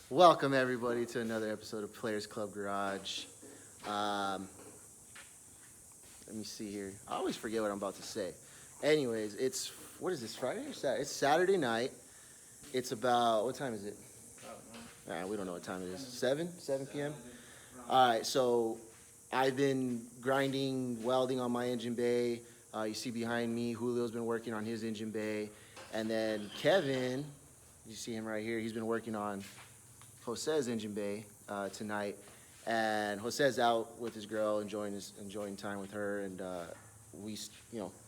Welcome everybody to another episode of Playerz Club Garage. Let me see here. I always forget what I'm about to say. Anyways, what is this, Friday or Saturday? It's Saturday night. It's about, what time is it? We don't know what time it is. 7 p.m.? All right, so I've been grinding, welding on my engine bay. You see behind me, Julio's been working on his engine bay. And then Kevin, you see him right here, he's been working on Jose's engine bay tonight, and Jose's out with his girl, enjoying time with her, and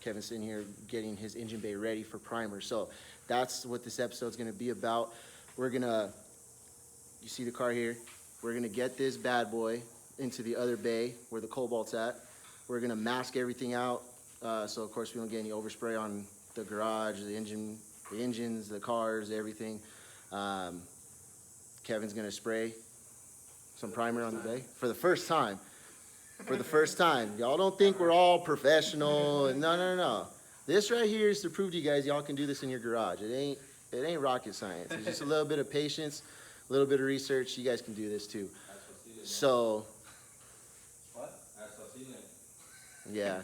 Kevin's sitting here getting his engine bay ready for primer. So that's what this episode's gonna be about. You see the car here? We're gonna get this bad boy into the other bay where the cobalt's at. We're gonna mask everything out, so of course we don't get any overspray on the garage, the engines, the cars, everything. Kevin's gonna spray some primer on the bay for the first time. Y'all don't think we're all professional. No. This right here is to prove to you guys y'all can do this in your garage. It ain't rocket science. It's just a little bit of patience, a little bit of research. You guys can do this too. So. What? Yeah.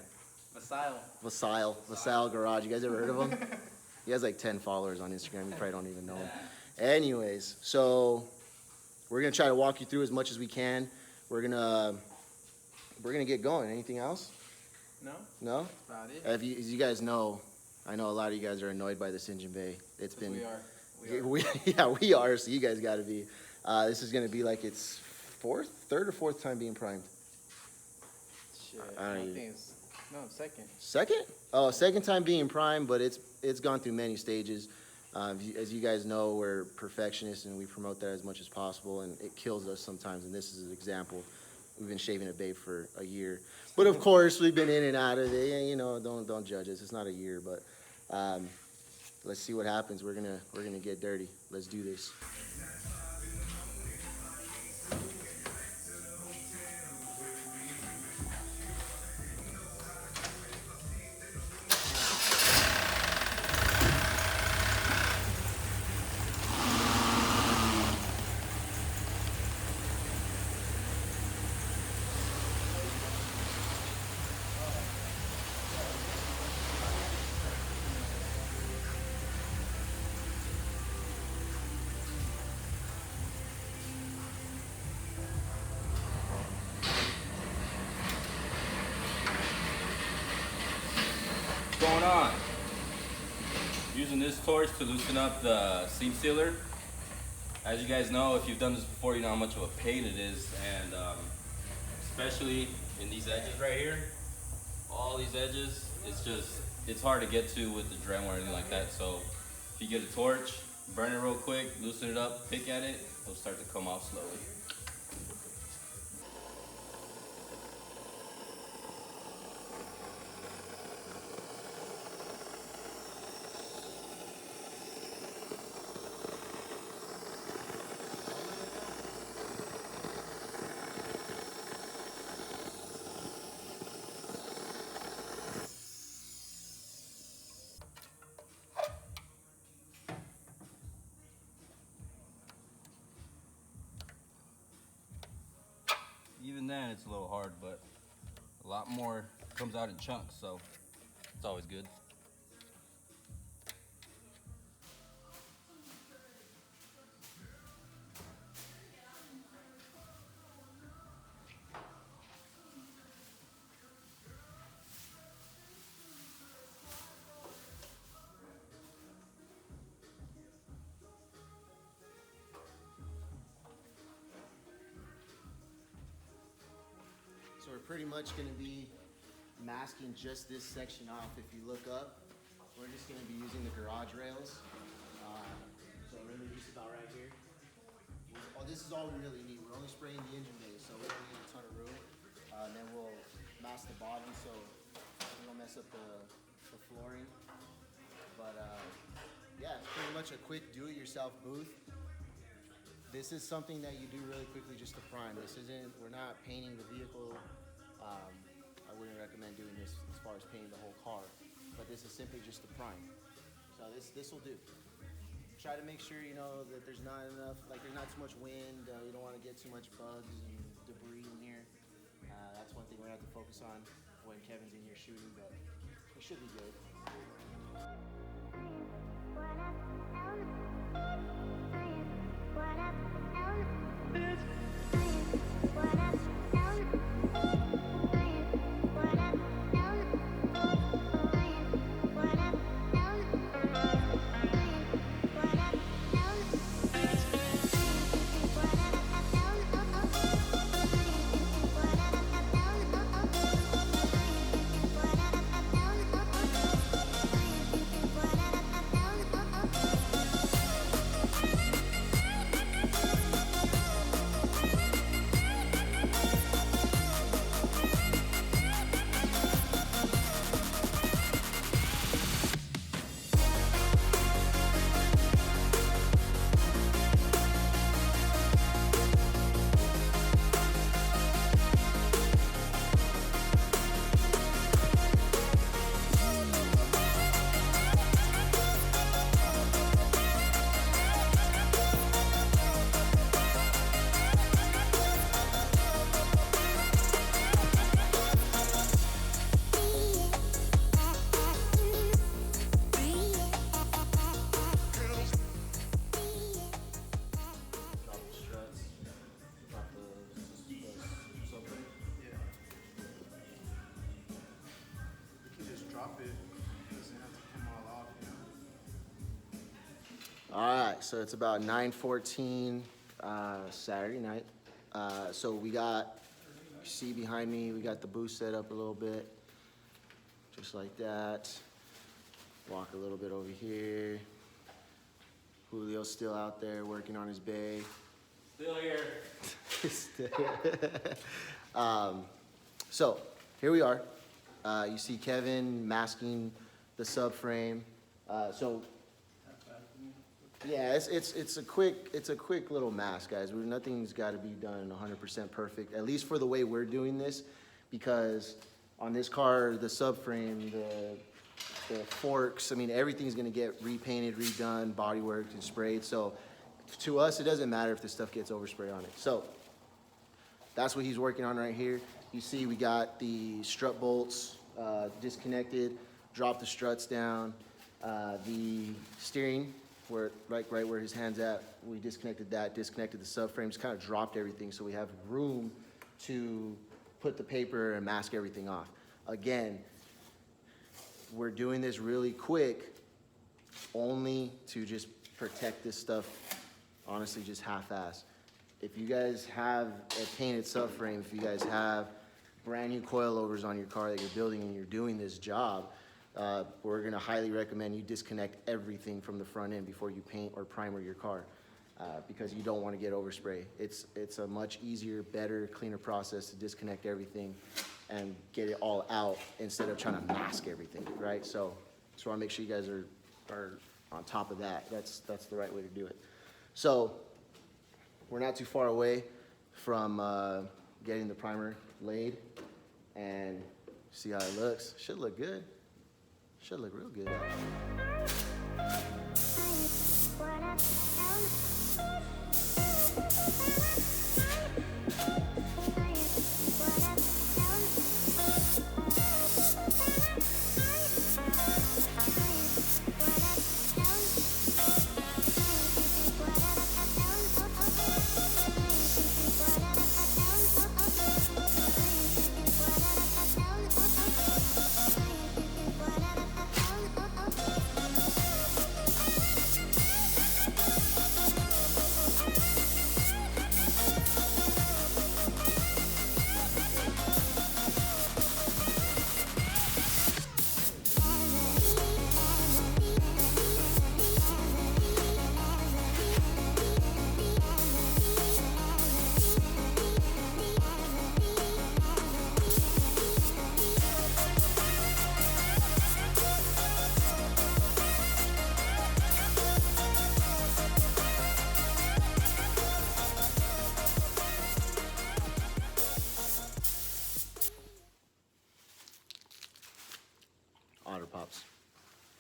Vasile Garage. You guys ever heard of him? He has like 10 followers on Instagram. You probably don't even know him. Anyways, so we're gonna try to walk you through as much as we can. We're gonna get going. Anything else? No? About it. As you guys know, I know a lot of you guys are annoyed by this engine bay. We are. We are. So you guys got to be. This is gonna be like its third or fourth time being primed. Shit. I think it's second. Second? Oh, second time being primed, but it's gone through many stages. As you guys know, we're perfectionists and we promote that as much as possible, and it kills us sometimes, and this is an example. We've been shaving a bay for a year. But of course, we've been in and out of it. Don't judge us. It's not a year, but let's see what happens. We're gonna get dirty. Let's do this. What's going on? Using this torch to loosen up the seam sealer. As you guys know, if you've done this before, you know how much of a pain it is, and especially in these edges right here, all these edges, it's hard to get to with the Dremel or anything like that. So if you get a torch, burn it real quick, loosen it up, pick at it, it'll start to come off slowly. Even then, it's a little hard, but a lot more comes out in chunks, so it's always good. So we're pretty much going to be masking just this section off. If you look up, we're just going to be using the garage rails. So really just about right here. This is all we really need. We're only spraying the engine bay, so we don't need a ton of room. And then we'll mask the bottom so we don't mess up the flooring. But yeah, it's pretty much a quick do-it-yourself booth. This is something that you do really quickly just to prime. We're not painting the vehicle. I wouldn't recommend doing this as far as painting the whole car, but this is simply just to prime. So this will do. try to make sure, you know, that there's not enough, like there's not too much wind. You don't want to get too much bugs and debris in here. That's one thing we're going to have to focus on when Kevin's in here shooting, but it should be good. All right, so it's about 9:14 Saturday night. So we got, you see behind me, we got the booth set up a little bit, just like that. Walk a little bit over here. Julio's still out there working on his bay. Still here. So here we are. You see Kevin masking the subframe. Yeah, it's a quick little mask, guys. Nothing's got to be done 100% perfect, at least for the way we're doing this, because on this car, the subframe, the forks, I mean, everything's gonna get repainted, redone, bodyworked, and sprayed. So to us, it doesn't matter if this stuff gets overspray on it. So that's what he's working on right here. You see, we got the strut bolts disconnected, dropped the struts down, the steering, right where his hand's at, we disconnected that, disconnected the subframe, just kind of dropped everything so we have room to put the paper and mask everything off. Again, we're doing this really quick only to just protect this stuff, honestly, just half-ass. If you guys have a painted subframe, if you guys have brand new coilovers on your car that you're building and you're doing this job, we're gonna highly recommend you disconnect everything from the front end before you paint or primer your car, because you don't wanna get overspray. It's a much easier, better, cleaner process to disconnect everything and get it all out instead of trying to mask everything, right? So just wanna make sure you guys are on top of that. That's the right way to do it. So we're not too far away from getting the primer laid, and see how it looks. Should look good. Should look real good.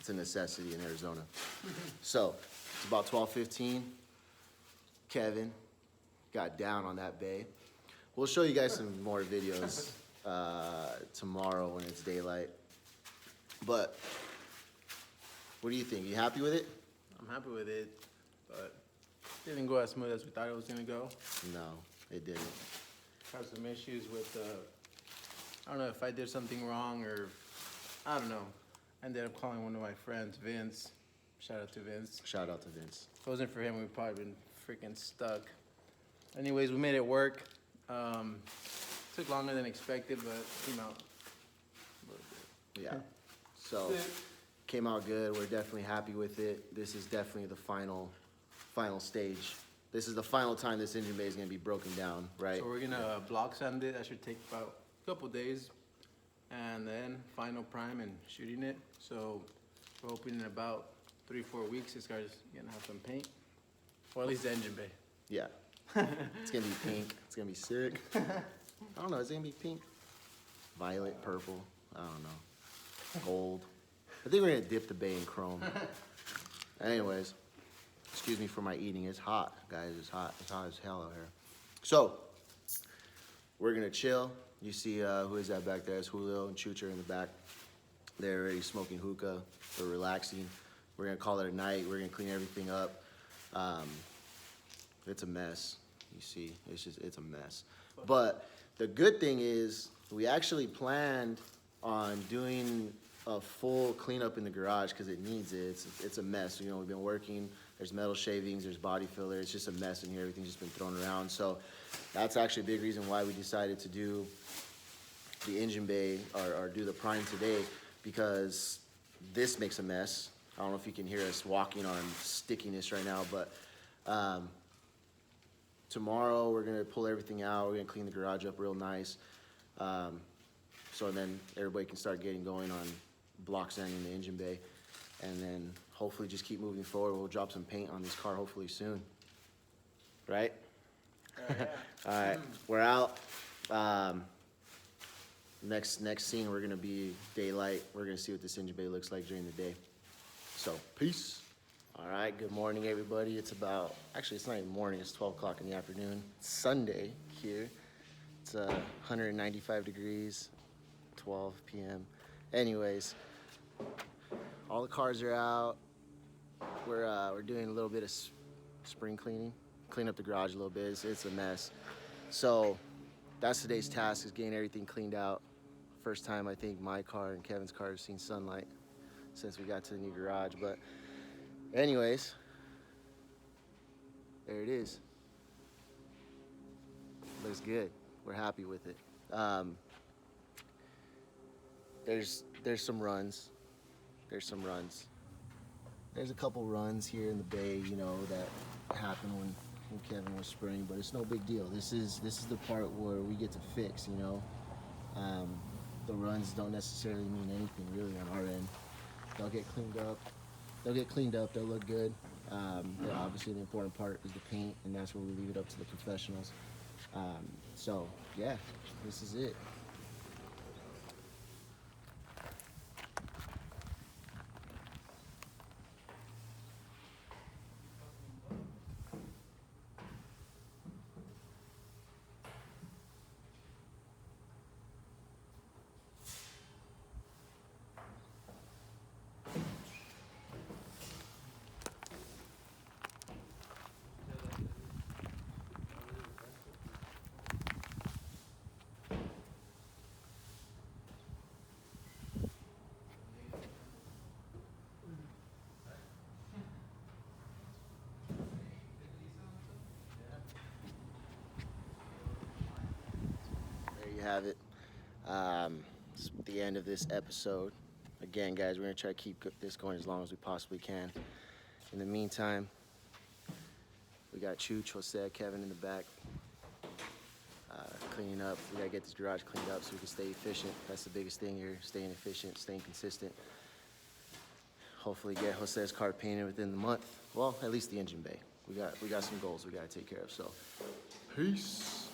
It's a necessity in Arizona. So it's about 12:15. Kevin got down on that bay. We'll show you guys some more videos tomorrow when it's daylight. But what do you think? You happy with it? I'm happy with it, but it didn't go as smooth as we thought it was gonna go. No, it didn't. Had some issues with, I don't know if I did something wrong or, I don't know. I ended up calling one of my friends, Vince. Shout out to Vince. Shout out to Vince. If it wasn't for him, we'd probably been freaking stuck. Anyways, we made it work. Took longer than expected, but came out a little bit. Yeah. So came out good. We're definitely happy with it. This is definitely the final stage. This is the final time this engine bay is gonna be broken down, right? So we're gonna block sand it. That should take about a couple days. And then final prime and shooting it. So we're hoping in about 3-4 weeks this car's gonna have some paint. Or at least the engine bay. Yeah. It's gonna be pink. It's gonna be sick. I don't know. Is it gonna be pink? Violet, purple. I don't know. Gold. I think we're gonna dip the bay in chrome. Anyways, excuse me for my eating. It's hot, guys. It's hot. It's hot as hell out here. So we're gonna chill. You see who is that back there? It's Julio and Chucher in the back. They're already smoking hookah. They're relaxing. We're gonna call it a night. We're gonna clean everything up. It's a mess. You see, it's a mess. But the good thing is we actually planned on doing a full cleanup in the garage because it needs it. It's a mess. You know, we've been working. There's metal shavings. There's body filler. It's just a mess in here. Everything's just been thrown around. So that's actually a big reason why we decided to do the engine bay or do the prime today, because this makes a mess. I don't know if you can hear us walking on stickiness right now, but tomorrow we're gonna pull everything out. We're gonna clean the garage up real nice. So then everybody can start getting going on block sanding the engine bay, and then hopefully just keep moving forward. We'll drop some paint on this car hopefully soon. Right? Yeah. All right, we're out. Next scene, we're gonna be daylight. We're gonna see what this engine bay looks like during the day. So, peace. All right, good morning, everybody. It's actually, it's not even morning. It's 12 o'clock in the afternoon. It's Sunday here. It's 195 degrees, 12 p.m. Anyways, all the cars are out. We're doing a little bit of spring cleaning. Clean up the garage a little bit. It's a mess. So that's today's task, is getting everything cleaned out. First time I think my car and Kevin's car have seen sunlight since we got to the new garage. But anyways, there it is. Looks good. We're happy with it. There's some runs. There's a couple runs here in the bay, you know, that happened when Kevin was spraying, but it's no big deal. This is the part where we get to fix, you know. The runs don't necessarily mean anything really on our end. They'll get cleaned up. They'll look good. Obviously the important part is the paint, and that's where we leave it up to the professionals. So yeah, this is it. Have it. It's the end of this episode. Again, guys, we're gonna try to keep this going as long as we possibly can. In the meantime, we got Chooch, Jose, Kevin in the back, cleaning up. We gotta get this garage cleaned up so we can stay efficient. That's the biggest thing here: staying efficient, staying consistent. Hopefully, get Jose's car painted within the month. Well, at least the engine bay. We got some goals we gotta take care of. So, peace.